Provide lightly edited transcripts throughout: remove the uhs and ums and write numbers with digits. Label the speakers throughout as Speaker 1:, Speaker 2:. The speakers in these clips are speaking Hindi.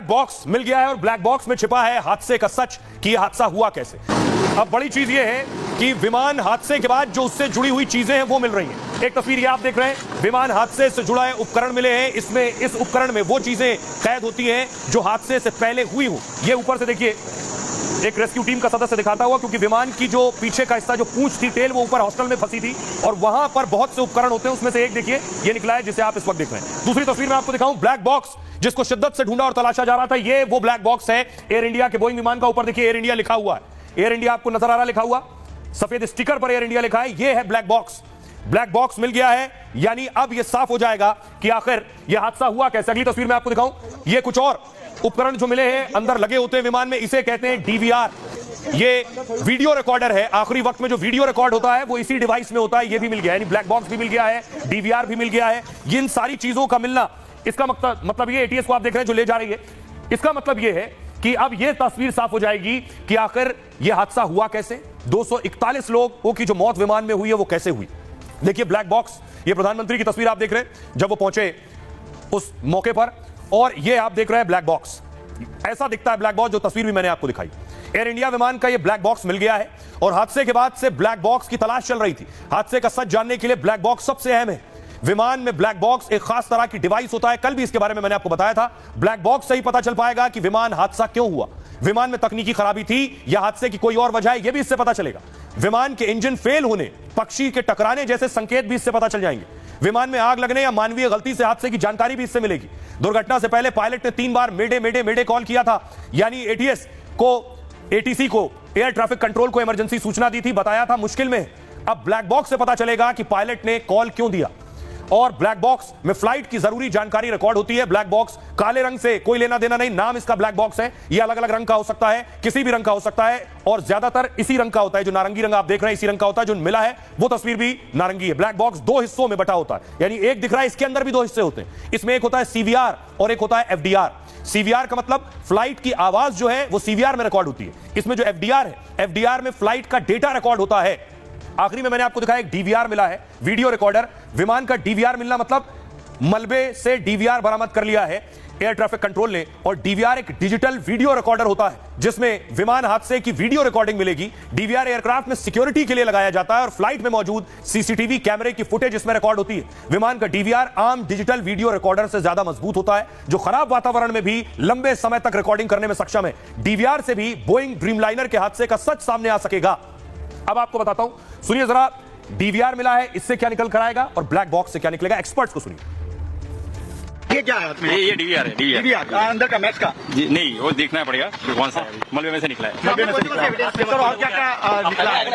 Speaker 1: बॉक्स मिल गया है और ब्लैक बॉक्स में छिपा है हादसे का सच कि यह हादसा हुआ कैसे। अब बड़ी चीज यह है कि विमान हादसे के बाद जो उससे जुड़ी हुई चीजें हैं वो मिल रही हैं। एक तस्वीर ये आप देख रहे हैं, विमान हादसे से जुड़ा है उपकरण मिले हैं। इसमें इस उपकरण में वो चीजें कैद होती हैं जो हादसे से पहले हुई हो। ये ऊपर से देखिए एक रेस्क्यू टीम का सदस्य दिखाता हुआ, क्योंकि विमान की जो पीछे का हिस्सा जो पूंछ थी, टेल, वो ऊपर हॉस्टल में फंसी थी और वहां पर बहुत से उपकरण होते हैं। उसमें से एक देखिए ये निकला है जिसे आप इस वक्त देख रहे हैं। दूसरी तस्वीर में आपको दिखाऊं ब्लैक बॉक्स जिसको शिद्दत से ढूंढा और तलाशा जा रहा था। ये वो ब्लैक बॉक्स है एयर इंडिया के बोइंग विमान का। ऊपर देखिए एयर इंडिया लिखा हुआ है। एयर इंडिया आपको नजर आ रहा लिखा हुआ, सफेद स्टिकर पर एयर इंडिया लिखा है। ये है ब्लैक बॉक्स। ब्लैक बॉक्स मिल गया है, यानी अब यह साफ हो जाएगा कि आखिर यह हादसा हुआ कैसे। अगली तस्वीर में आपको दिखाऊं, ये कुछ और उपकरण जो मिले हैं अंदर लगे होते हैं विमान में, इसे कहते हैं डीवीआर। ये वीडियो रिकॉर्डर है। आखिरी वक्त में जो वीडियो रिकॉर्ड होता है वो इसी डिवाइस में होता है। ये भी मिल गया है, यानी ब्लैक बॉक्स भी मिल गया है, डीवीआर भी मिल गया है। इन सारी चीजों का मिलना, इसका मतलब ये एटीएस को आप देख रहे हैं जो ले जा रही है, इसका मतलब ये है कि अब यह तस्वीर साफ हो जाएगी कि आखिर यह हादसा हुआ कैसे। 241 लोगों की जो मौत विमान में हुई है वो कैसे हुई। देखिए ब्लैक बॉक्स, ये प्रधानमंत्री की तस्वीर आप देख रहे हैं जब वो पहुंचे उस मौके पर, और ये आप देख रहे हैं ब्लैक बॉक्स। ऐसा दिखता है ब्लैक बॉक्स जो तस्वीर भी मैंने आपको दिखाई। एयर इंडिया विमान का ये ब्लैक बॉक्स मिल गया है और हादसे के बाद से ब्लैक बॉक्स की तलाश चल रही थी। हादसे का सच जानने के लिए ब्लैक बॉक्स सबसे अहम है। विमान में ब्लैक बॉक्स एक खास तरह की डिवाइस होता है। कल भी इसके बारे में मैंने आपको बताया था। ब्लैक बॉक्स से ही पता चल पाएगा कि विमान हादसा क्यों हुआ, विमान में तकनीकी खराबी थी या हादसे की कोई और वजह है, यह भी इससे पता चलेगा। विमान के इंजन फेल होने, पक्षी के टकराने जैसे संकेत भी इससे पता चल जाएंगे। विमान में आग लगने या मानवीय गलती से हादसे की जानकारी भी इससे मिलेगी। दुर्घटना से पहले पायलट ने 3 बार मेडे मेडे मेडे कॉल किया था, यानी एटीएस को, एटीसी को, एयर ट्रैफिक कंट्रोल को इमरजेंसी सूचना दी थी, बताया था मुश्किल में। अब ब्लैक बॉक्स से पता चलेगा कि पायलट ने कॉल क्यों दिया। और ब्लैक बॉक्स में फ्लाइट की जरूरी जानकारी रिकॉर्ड होती है। ब्लैक बॉक्स काले रंग से कोई लेना देना नहीं, नाम इसका ब्लैक बॉक्स है। यह अलग अलग रंग का हो सकता है, किसी भी रंग का हो सकता है, और ज्यादातर इसी रंग का होता है। जो नारंगी रंग आप देख रहे हैं इसी रंग का होता है। जो मिला है वो तस्वीर भी नारंगी है। ब्लैक बॉक्स 2 हिस्सों में बटा होता है, यानी एक दिख रहा है, इसके अंदर भी 2 हिस्से होते हैं। इसमें एक होता है सीवीआर और एक होता है एफडीआर। सीवीआर का मतलब फ्लाइट की आवाज जो है वो सीवीआर में रिकॉर्ड होती है। इसमें जो एफडीआर है, एफडीआर में फ्लाइट का डेटा रिकॉर्ड होता है। आखिरी में मैंने आपको दिखाया एक डीवीआर मिला है, वीडियो रिकॉर्डर। विमान का डीवीआर मिलना मतलब मलबे से डीवीआर बरामद कर लिया है एयर ट्रैफिक कंट्रोल ने। और डीवीआर एक डिजिटल वीडियो रिकॉर्डर होता है जिसमें विमान हादसे की वीडियो रिकॉर्डिंग मिलेगी। डीवीआर एयरक्राफ्ट में सिक्योरिटी के लिए लगाया जाता है और फ्लाइट में मौजूद सीसीटीवी कैमरे की फुटेज इसमें रिकॉर्ड होती है। विमान का डीवीआर आम डिजिटल वीडियो रिकॉर्डर से ज्यादा मजबूत होता है, जो खराब वातावरण में भी लंबे समय तक रिकॉर्डिंग करने में सक्षम है। डीवीआर से भी बोइंग ड्रीमलाइनर के हादसे का सच सामने आ सकेगा। अब आपको बताता हूं, सुनिए जरा, डीवीआर मिला है, इससे क्या निकल कर आएगा और ब्लैक बॉक्स से क्या निकलेगा। एक्सपर्ट्स को सुनिए।
Speaker 2: ये क्या है?
Speaker 3: ये डीवीआर है।
Speaker 2: डीवीआर अंदर का मैच का
Speaker 3: जी नहीं, वो देखना पड़ेगा कि कौन सा है। मलबे में से निकला है।
Speaker 2: मलबे में से निकला है। सर और क्या क्या निकला है?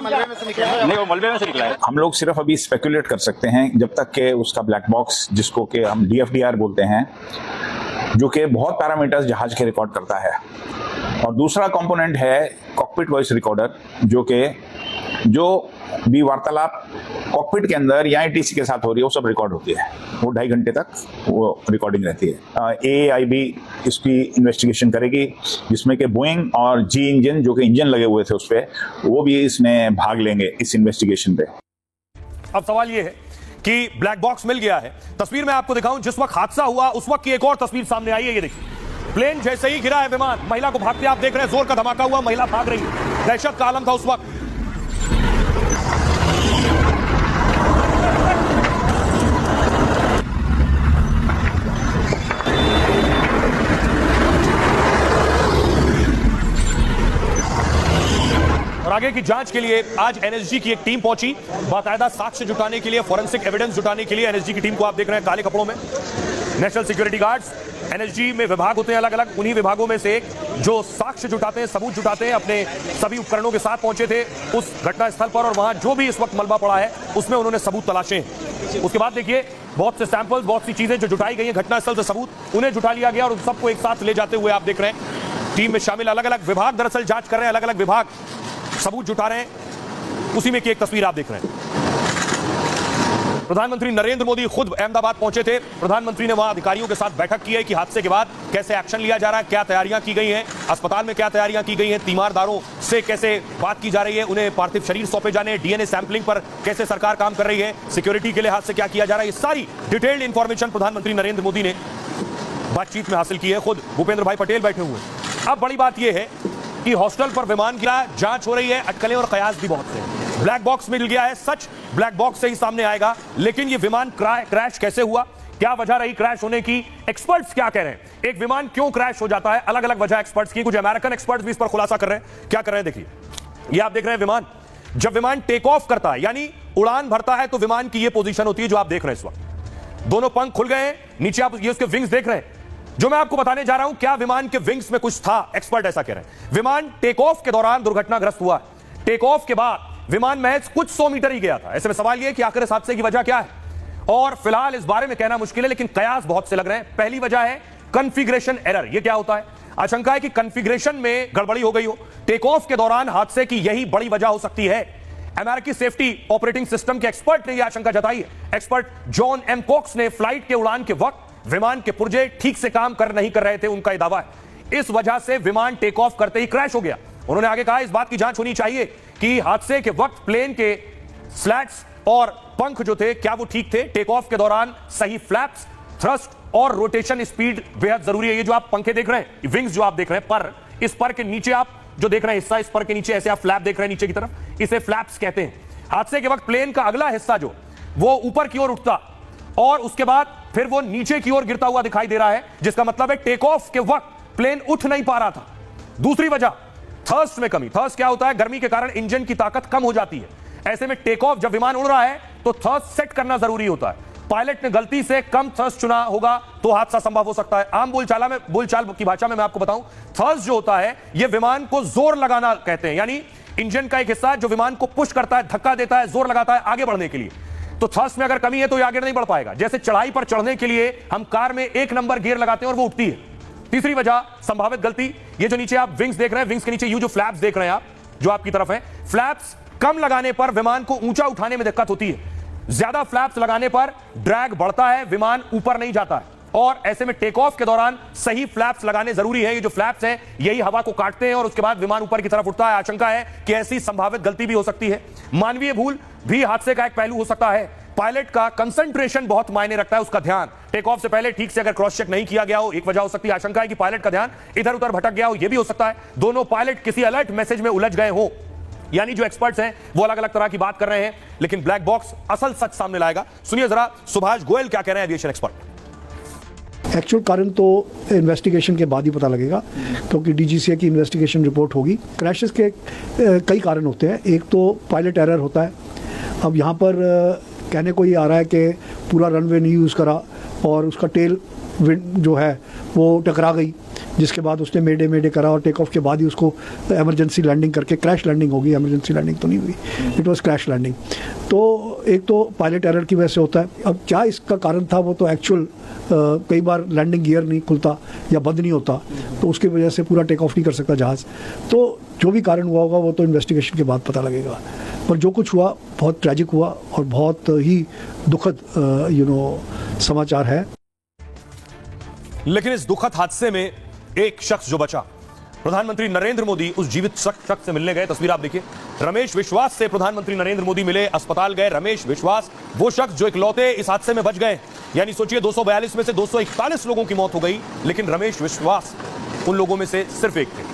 Speaker 2: मलबे में से निकला है।
Speaker 3: नहीं, वो मलबे में से निकला है।
Speaker 4: हम लोग सिर्फ अभी स्पेकुलेट कर सकते हैं जब तक कि उसका ब्लैक बॉक्स, जिसको कि हम डीएफडीआर बोलते हैं, जो कि बहुत पैरामीटर्स जहाज के रिकॉर्ड करता है। और दूसरा कंपोनेंट है कॉकपिट वॉइस रिकॉर्डर, जो भी वार्तालाप कॉकपिट के अंदर या एटीसी के साथ हो रही है वो सब रिकॉर्ड होती है। वो 2.5 घंटे तक वो रिकॉर्डिंग रहती है। एआईबी इसकी इन्वेस्टिगेशन करेगी, जिसमें कि बोइंग और जी इंजन, जो कि इंजन लगे हुए थे उस पर, वो भी इसमें भाग लेंगे इस इन्वेस्टिगेशन पे।
Speaker 1: अब सवाल ये है कि ब्लैक बॉक्स मिल गया है। तस्वीर में आपको दिखाऊं, जिस वक्त हादसा हुआ उस वक्त की एक और तस्वीर सामने आई है। ये देखिए, प्लेन जैसे ही गिरा है विमान, महिला को भागते आप देख रहे हैं, जोर का धमाका हुआ, महिला भाग रही है। दहशत का आलम था उस वक्त। और आगे की जांच के लिए आज एनएसजी की एक टीम पहुंची, बाकायदा साक्ष्य जुटाने के लिए, फॉरेंसिक एविडेंस जुटाने के लिए। एनएसजी की टीम को आप देख रहे हैं काले कपड़ों में, नेशनल सिक्योरिटी गार्ड्स। एनएसजी में विभाग होते हैं अलग अलग, उन्हीं विभागों में से एक जो साक्ष्य जुटाते हैं, सबूत जुटाते हैं, अपने सभी उपकरणों के साथ पहुंचे थे उस घटना स्थल पर। और वहां जो भी इस वक्त मलबा पड़ा है उसमें उन्होंने सबूत तलाशे हैं। उसके बाद देखिए बहुत से सैंपल्स, बहुत सी चीजें जो जुटाई गई हैं घटनास्थल से, सबूत उन्हें जुटा लिया गया और उन सबको एक साथ ले जाते हुए आप देख रहे हैं टीम में शामिल अलग अलग विभाग दरअसल जांच कर रहे हैं, अलग अलग विभाग सबूत जुटा रहे हैं। उसी में की एक तस्वीर आप देख रहे हैं। प्रधानमंत्री नरेंद्र मोदी खुद अहमदाबाद पहुंचे थे। प्रधानमंत्री ने वहां अधिकारियों के साथ बैठक की है कि हादसे के बाद कैसे एक्शन लिया जा रहा है, क्या तैयारियां की गई हैं, अस्पताल में क्या तैयारियां की गई हैं, तीमारदारों से कैसे बात की जा रही है, उन्हें पार्थिव शरीर सौंपे जाने, डीएनए सैंपलिंग पर कैसे सरकार काम कर रही है, सिक्योरिटी के लिहाज से क्या किया जा रहा है, ये सारी डिटेल्ड इंफॉर्मेशन प्रधानमंत्री नरेंद्र मोदी ने बातचीत में हासिल की है। खुद भूपेंद्र भाई पटेल बैठे हुए हैं। अब बड़ी बात यह है कि हॉस्टल पर विमान गिरा, जांच हो रही है, अटकलें और कयास भी बहुत से। ब्लैक बॉक्स मिल गया है, सच ब्लैक बॉक्स से ही सामने आएगा, लेकिन यह विमान क्रैश कैसे हुआ, क्या वजह रही क्रैश होने की, एक्सपर्ट्स क्या कह रहे हैं, एक विमान क्यों क्रैश हो जाता है, अलग अलग वजह एक्सपर्ट्स की, कुछ अमेरिकन एक्सपर्ट्स भी इस पर खुलासा कर रहे हैं। क्या कर रहे हैं देखिए, ये आप देख रहे हैं विमान, जब विमान टेक ऑफ करता है यानी उड़ान भरता है तो विमान की यह पोजीशन होती है जो आप देख रहे हैं इस वक्त। दोनों पंख खुल गए हैं, नीचे आप ये उसके विंग्स देख रहे हैं। जो मैं आपको बताने जा रहा हूं, क्या विमान के विंग्स में कुछ था, एक्सपर्ट ऐसा कह रहे हैं। विमान टेक ऑफ के दौरान दुर्घटनाग्रस्त हुआ, टेक ऑफ के बाद विमान महज कुछ 100 मीटर ही गया था। ऐसे में सवाल यह कि आखिर इस हादसे की वजह क्या है, और फिलहाल इस बारे में कहना मुश्किल है, लेकिन कयास बहुत से लग रहे हैं। पहली वजह है कॉन्फ़िगरेशन एरर। यह क्या होता है, आशंका है कि कॉन्फ़िगरेशन में गड़बड़ी हो गई हो, टेक ऑफ के दौरान हादसे की यही बड़ी वजह हो सकती है। अमेरिकी सेफ्टी ऑपरेटिंग सिस्टम के एक्सपर्ट ने यह आशंका जताई है। एक्सपर्ट जॉन एम कॉक्स ने फ्लाइट के उड़ान के वक्त विमान के पुर्जे ठीक से काम नहीं कर रहे थे, उनका यह दावा है। इस वजह से विमान टेक ऑफ करते ही क्रैश हो गया। उन्होंने आगे कहा, इस बात की जांच होनी चाहिए कि हादसे के वक्त प्लेन के स्लैट्स और पंख जो थे क्या वो ठीक थे, टेक ऑफ के दौरान सही फ्लैप्स, थ्रस्ट और रोटेशन स्पीड बेहद जरूरी है। ये जो आप पंखे देख रहे हैं, विंग्स जो आप देख रहे हैं, पर इस पर के नीचे आप जो देख रहे हैं हिस्सा, इस पर के नीचे ऐसे आप फ्लैप देख रहे हैं नीचे की तरफ, इसे फ्लैप्स कहते हैं। हादसे के वक्त प्लेन का अगला हिस्सा जो वो ऊपर की ओर उठता और उसके बाद फिर वो नीचे की ओर गिरता हुआ दिखाई दे रहा है, जिसका मतलब है टेक ऑफ के वक्त प्लेन उठ नहीं पा रहा था। दूसरी वजह थर्स्ट में कमी। थर्स्ट क्या होता है, गर्मी के कारण इंजन की ताकत कम हो जाती है। ऐसे में टेक ऑफ जब विमान उड़ रहा है तो थर्स्ट सेट करना जरूरी होता है। पायलट ने गलती से कम थर्स्ट चुना होगा तो हादसा संभव हो सकता है। आम बोलचाल की भाषा में मैं आपको बताऊं, थर्स्ट जो होता है यह विमान को जोर लगाना कहते हैं, यानी इंजन का एक हिस्सा जो विमान को पुश करता है, धक्का देता है, जोर लगाता है आगे बढ़ने के लिए। तो थर्स्ट में अगर कमी है तो ये आगे नहीं बढ़ पाएगा। जैसे चढ़ाई पर चढ़ने के लिए हम कार में 1 नंबर गियर लगाते हैं और वो उठती है। तीसरी वजह संभावित गलती, ये जो नीचे आप विंग्स देख रहे हैं, विंग्स के नीचे ये जो फ्लैप्स देख रहे हैं आप, जो आपकी तरफ है, फ्लैप्स कम लगाने पर विमान को ऊंचा उठाने में दिक्कत होती है। ज्यादा फ्लैप्स लगाने पर ड्रैग बढ़ता है, विमान ऊपर नहीं जाता है। और ऐसे में टेक ऑफ के दौरान सही फ्लैप्स लगाने जरूरी है। ये जो फ्लैप्स हैं यही हवा को काटते हैं और उसके बाद विमान ऊपर की तरफ उठता है। आशंका है कि ऐसी संभावित गलती भी हो सकती है। मानवीय भूल भी हादसे का एक पहलू हो सकता है। पायलट का कंसंट्रेशन बहुत मायने रखता है, उसका ध्यान टेक ऑफ से पहले ठीक से अगर क्रॉस चेक नहीं किया गया हो, एक वजह हो सकती है। आशंका है कि पायलट का ध्यान इधर उधर भटक गया हो, यह भी हो सकता है। दोनों पायलट किसी अलर्ट मैसेज में उलझ गए हो, यानी जो एक्सपर्ट्स हैं वो अलग अलग तरह की बात कर रहे हैं, लेकिन ब्लैक बॉक्स असल सच सामने लाएगा। सुनिए जरा सुभाष गोयल क्या कह रहे हैं, एविएशन एक्सपर्ट।
Speaker 5: एक्चुअल कारण तो इन्वेस्टिगेशन के बाद ही पता लगेगा, क्योंकि डीजीसीए की इन्वेस्टिगेशन रिपोर्ट होगी। क्रैशेस के कई कारण होते हैं। एक तो पायलट एरर होता है। अब यहाँ पर कहने को ये आ रहा है कि पूरा रनवे नहीं यूज़ करा और उसका टेल जो है वो टकरा गई, जिसके बाद उसने मेडे करा और टेक ऑफ के बाद ही उसको इमरजेंसी लैंडिंग करके, क्रैश लैंडिंग होगी, इमरजेंसी लैंडिंग तो नहीं हुई, इट वाज क्रैश लैंडिंग। तो एक तो पायलट एरर की वजह से होता है। अब क्या इसका कारण था वो तो एक्चुअल कई बार लैंडिंग गियर नहीं खुलता या बंद नहीं होता, तो उसकी वजह से पूरा टेक ऑफ नहीं कर सकता जहाज़। तो जो भी कारण हुआ होगा वो तो इन्वेस्टिगेशन के बाद पता लगेगा। पर जो कुछ हुआ बहुत ट्रैजिक हुआ और बहुत ही दुखद समाचार है।
Speaker 1: लेकिन इस दुखद हादसे में एक शख्स जो बचा, प्रधानमंत्री नरेंद्र मोदी उस जीवित शख्स से मिलने गए। तस्वीर आप देखिए, रमेश विश्वास से प्रधानमंत्री नरेंद्र मोदी मिले, अस्पताल गए। रमेश विश्वास वो शख्स जो इकलौते इस हादसे में बच गए, यानी सोचिए 242 में से 241 लोगों की मौत हो गई, लेकिन रमेश विश्वास उन लोगों में से सिर्फ एक थे।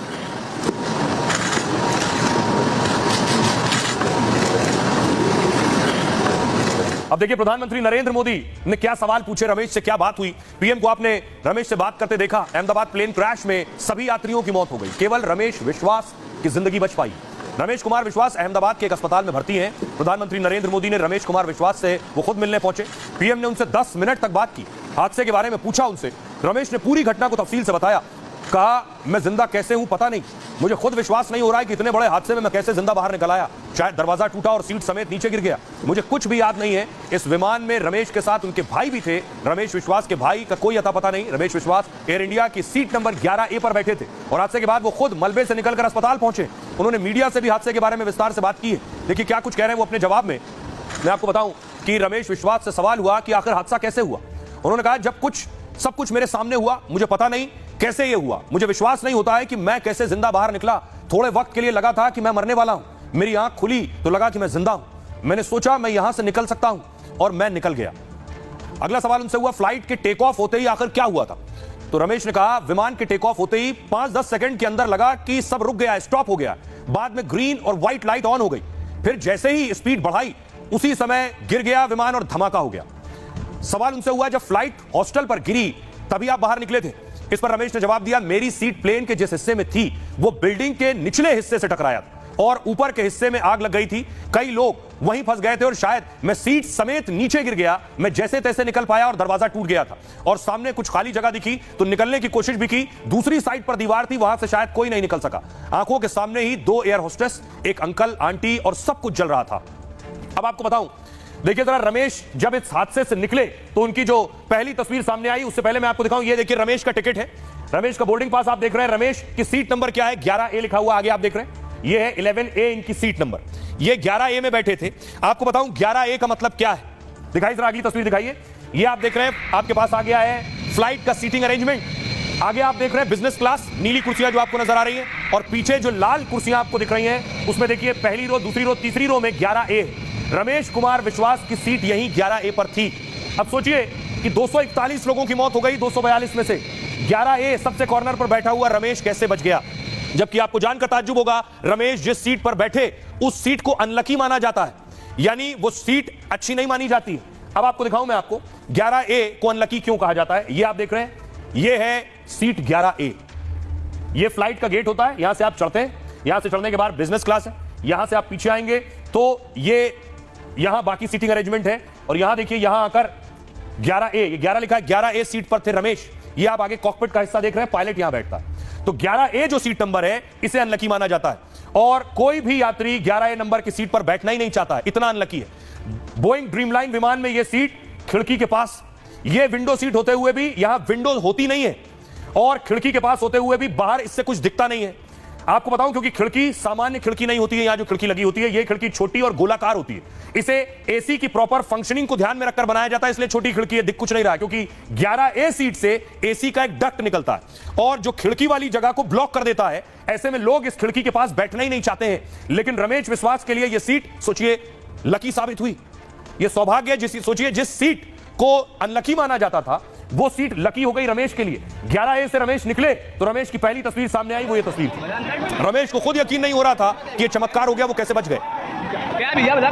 Speaker 1: अब देखिए प्रधानमंत्री नरेंद्र मोदी ने क्या सवाल पूछे, रमेश से क्या बात हुई। पीएम को आपने रमेश से बात करते देखा। अहमदाबाद प्लेन क्रैश में सभी यात्रियों की मौत हो गई, केवल रमेश विश्वास की जिंदगी बच पाई। रमेश कुमार विश्वास अहमदाबाद के एक अस्पताल में भर्ती हैं। प्रधानमंत्री नरेंद्र मोदी ने रमेश कुमार विश्वास से वो खुद मिलने पहुंचे। पीएम ने उनसे 10 मिनट तक बात की, हादसे के बारे में पूछा उनसे। रमेश ने पूरी घटना को तफसील से बताया। कहा, मैं जिंदा कैसे हूं पता नहीं, मुझे खुद विश्वास नहीं हो रहा है कि इतने बड़े हादसे में मैं कैसे जिंदा बाहर निकल आया। शायद दरवाजा टूटा और सीट समेत नीचे गिर गया, मुझे कुछ भी याद नहीं है। इस विमान में रमेश के साथ उनके भाई भी थे। रमेश विश्वास के भाई का कोई अता पता नहीं। रमेश विश्वास एयर इंडिया की सीट नंबर 11A पर बैठे थे और हादसे के बाद वो खुद मलबे से निकलकर अस्पताल पहुंचे। उन्होंने मीडिया से भी हादसे के बारे में विस्तार से बात की है। देखिए क्या कुछ कह रहे हैं वो अपने जवाब में। मैं आपको बताऊं कि रमेश विश्वास से सवाल हुआ कि आखिर हादसा कैसे हुआ। उन्होंने कहा, जब सब कुछ मेरे सामने हुआ, मुझे पता नहीं कैसे ये हुआ, मुझे विश्वास नहीं होता है कि मैं कैसे जिंदा बाहर निकला। थोड़े वक्त के लिए लगा था कि मैं मरने वाला हूं। मेरी आंख खुली तो लगा कि मैं जिंदा हूं। मैंने सोचा मैं यहां से निकल सकता हूं और मैं निकल गया। अगला सवाल उनसे हुआ, फ्लाइट के टेक ऑफ होते ही आखिर क्या हुआ था? तो रमेश ने कहा, विमान के टेक ऑफ होते ही 5-10 सेकंड के अंदर लगा कि सब रुक गया, स्टॉप हो गया। बाद में ग्रीन और व्हाइट लाइट ऑन हो गई। फिर जैसे ही स्पीड बढ़ाई उसी समय गिर गया विमान और धमाका हो गया। सवाल उनसे हुआ, जब फ्लाइट हॉस्टल पर गिरी तभी आप बाहर निकले थे? इस पर रमेश ने जवाब दिया, मेरी सीट प्लेन के जिस हिस्से में थी वो बिल्डिंग के निचले हिस्से से टकराया और ऊपर के हिस्से में आग लग गई थी। कई लोग वहीं फंस गए थे और शायद मैं सीट समेत नीचे गिर गया। मैं जैसे तैसे निकल पाया और दरवाजा टूट गया था और सामने कुछ खाली जगह दिखी तो निकलने की कोशिश भी की। दूसरी साइड पर दीवार थी, वहां से शायद कोई नहीं निकल सका। आंखों के सामने ही 2 एयर होस्टेस, एक अंकल, आंटी और सब कुछ जल रहा था। अब आपको बताऊं, देखिए जरा, रमेश जब इस हादसे से निकले तो उनकी जो पहली तस्वीर सामने आई, उससे पहले मैं आपको दिखाऊं, ये देखिए रमेश का टिकट है, रमेश का बोर्डिंग पास आप देख रहे हैं। रमेश की सीट नंबर क्या है? 11A लिखा हुआ आगे आप देख रहे हैं। ये है 11A इनकी सीट नंबर। ये 11A में बैठे थे। आपको बताऊं 11A का मतलब क्या है, दिखाइए जरा, अगली तस्वीर दिखाइए। ये आप देख रहे हैं, आपके पास आ गया है फ्लाइट का सीटिंग अरेंजमेंट। आगे आप देख रहे हैं बिजनेस क्लास, नीली कुर्सियां जो आपको नजर आ रही हैं और पीछे जो लाल कुर्सियां आपको दिख रही हैं उसमें देखिए पहली रो, दूसरी रो, तीसरी रो में 11A। रमेश कुमार विश्वास की सीट यहीं 11A पर थी। अब सोचिए कि 241 लोगों की मौत हो गई 242 में से। 11A सबसे कॉर्नर पर बैठा हुआ रमेश कैसे बच गया? जबकि आपको जानकर ताज्जुब होगा, रमेश जिस सीट पर बैठे उस सीट को अनलकी माना जाता है, यानी वो सीट अच्छी नहीं मानी जाती। अब आपको दिखाऊं मैं आपको 11A को अनलकी क्यों कहा जाता है। ये आप देख रहे हैं, ये है सीट 11A। ये फ्लाइट का गेट होता है, यहां से आप चढ़ते हैं, यहां से चढ़ने के बाद बिजनेस क्लास है, यहां से आप पीछे आएंगे तो ये यहां बाकी सीटिंग अरेंजमेंट है और यहां देखिए, यहां आकर 11A, ये 11 लिखा है, 11A सीट पर थे रमेश। ये आप आगे कॉकपिट का हिस्सा देख रहे हैं, पायलट यहां बैठता है। तो 11A जो सीट नंबर है इसे अनलकी माना जाता है और कोई भी यात्री 11A नंबर की सीट पर बैठना ही नहीं चाहता है, इतना अनलकी है। बोइंग ड्रीमलाइन विमान में यह सीट खिड़की के पास, यह विंडो सीट होते हुए भी यहां विंडो होती नहीं है और खिड़की के पास होते हुए भी बाहर इससे कुछ दिखता नहीं है। आपको बताऊं, क्योंकि खिड़की सामान्य खिड़की नहीं होती है, यहां जो खिड़की लगी होती है यह खिड़की छोटी और गोलाकार होती है। इसे एसी की प्रॉपर फंक्शनिंग को ध्यान में रखकर बनाया जाता है, इसलिए छोटी खिड़की है, दिख कुछ नहीं रहा, क्योंकि 11A सीट से एसी का एक डक्ट निकलता है और जो खिड़की वाली जगह को ब्लॉक कर देता है। ऐसे में लोग इस खिड़की के पास बैठना ही नहीं चाहते हैं। लेकिन रमेश विश्वास के लिए यह सीट, सोचिए, लकी साबित हुई। यह सौभाग्य, सोचिए जिस सीट को अनलकी माना जाता था वो सीट लकी हो गई रमेश के लिए। 11A से रमेश निकले तो रमेश की पहली तस्वीर सामने आई, वो ये तस्वीर थी। रमेश को खुद यकीन नहीं हो रहा था कि ये चमत्कार हो गया, वो कैसे बच गए।
Speaker 6: क्या भैया बता,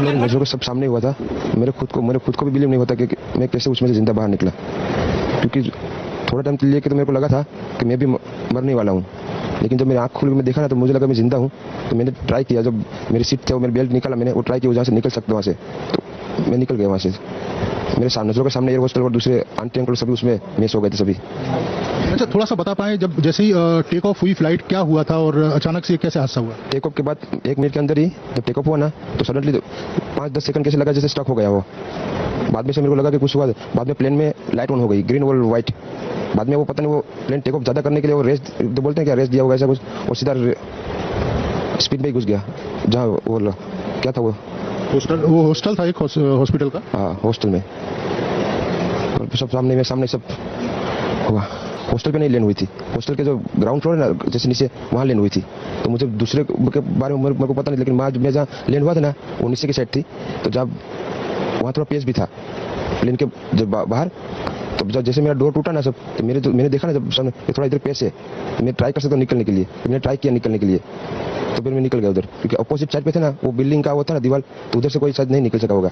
Speaker 7: मेरे नजरों के सब सामने हुआ था। मेरे खुद को भी बिलीव नहीं होता कि मैं कैसे उसमें से जिंदा बाहर निकला, क्योंकि थोड़ा टाइम के लिए तो मेरे को लगा था कि मैं भी मरने वाला हूँ। लेकिन जब मेरी आँख खुल के मैं देखा ना तो मुझे लगा मैं जिंदा हूँ। तो मैंने ट्राई किया, जब मेरी सीट थे वो मेरी बेल्ट निकाला, मैंने वो ट्राई किया जहाँ से निकल सकता वहाँ से, तो मैं निकल गया वहाँ से। मेरे नजरों के सामने एयर होस्टल और दूसरे आंटी अंकल सभी उसमें मिस हो गए थे सभी।
Speaker 8: अच्छा, थोड़ा सा बता पाए, जब जैसे ही टेक ऑफ हुई फ्लाइट, क्या हुआ था और अचानक से कैसे हादसा हुआ?
Speaker 7: टेक ऑफ के बाद 1 मिनट के अंदर ही जब टेक ऑफ हुआ ना तो सडनली 5-10 सेकंड कैसे लगा जैसे स्टक हो गया वो। बाद में से मेरे को लगा कि कुछ हुआ। बाद में प्लेन में लाइट ऑन हो गई, ग्रीन और व्हाइट। बाद में वो पता नहीं वो प्लेन टेक ऑफ ज्यादा करने के लिए वो रेस बोलते हैं क्या, रेस दिया होगा ऐसा कुछ, और सीधा स्पीड में ही घुस गया जहाँ वो क्या था वो
Speaker 8: हॉस्टल था, एक हॉस्पिटल का।
Speaker 7: हाँ, हॉस्टल में। और सब सामने सब हुआ। हॉस्टल पे नहीं लैंड हुई थी, हॉस्टल के जो ग्राउंड फ्लोर है ना जैसे नीचे, वहाँ लैंड हुई थी। तो मुझे दूसरे के बारे में मेरे को पता नहीं, लेकिन मैं जहाँ लैंड हुआ था ना वो नीचे की साइड थी। तो जब वहाँ थोड़ा पेस भी था प्लेन के जब बाहर, तो जब जैसे मेरा डोर टूटा ना सब, तो मैंने देखा ना जब थोड़ा इधर पेस है, मैं ट्राई कर सकता हूँ निकलने के लिए। मैंने ट्राई किया निकलने के लिए, तो फिर मैं निकल गया उधर, क्योंकि अपोजिट साइड पे थे ना वो बिल्डिंग का वो था ना दीवार, तो उधर से कोई शायद नहीं निकल सका होगा।